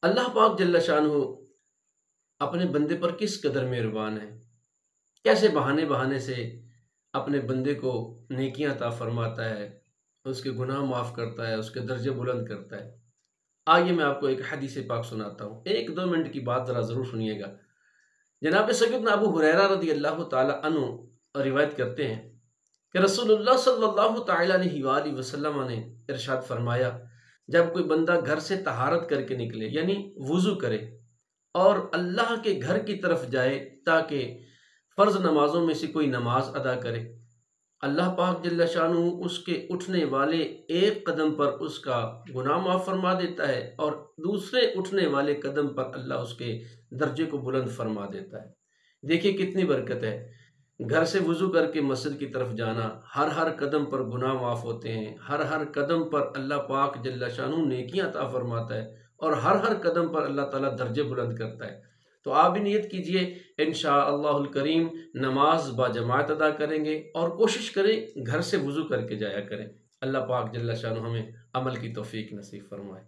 اللہ پاک جل شانہ اپنے بندے پر کس قدر مہربان ہے، کیسے بہانے بہانے سے اپنے بندے کو نیکیاں عطا فرماتا ہے، اس کے گناہ معاف کرتا ہے، اس کے درجے بلند کرتا ہے۔ آئیے میں آپ کو ایک حدیث پاک سناتا ہوں، 1-2 منٹ کی بات ذرا ضرور سنیے گا۔ جناب سیدنا ابو ہریرہ رضی اللہ تعالی عنہ روایت کرتے ہیں کہ رسول اللہ صلی اللہ تعالی علیہ وآلہ وسلم نے ارشاد فرمایا، جب کوئی بندہ گھر سے طہارت کر کے نکلے یعنی وضو کرے اور اللہ کے گھر کی طرف جائے تاکہ فرض نمازوں میں سے کوئی نماز ادا کرے، اللہ پاک جل شانہ اس کے اٹھنے والے ایک قدم پر اس کا گناہ معاف فرما دیتا ہے اور دوسرے اٹھنے والے قدم پر اللہ اس کے درجے کو بلند فرما دیتا ہے۔ دیکھیے کتنی برکت ہے، گھر سے وضو کر کے مسجد کی طرف جانا، ہر قدم پر گناہ معاف ہوتے ہیں، ہر قدم پر اللہ پاک جل شانہ نیکیاں عطا فرماتا ہے اور ہر قدم پر اللہ تعالیٰ درجے بلند کرتا ہے۔ تو آپ بھی نیت کیجئے انشاءاللہ الکریم نماز با جماعت ادا کریں گے اور کوشش کریں گھر سے وضو کر کے جایا کریں۔ اللہ پاک جل شانہ ہمیں عمل کی توفیق نصیب فرمائے۔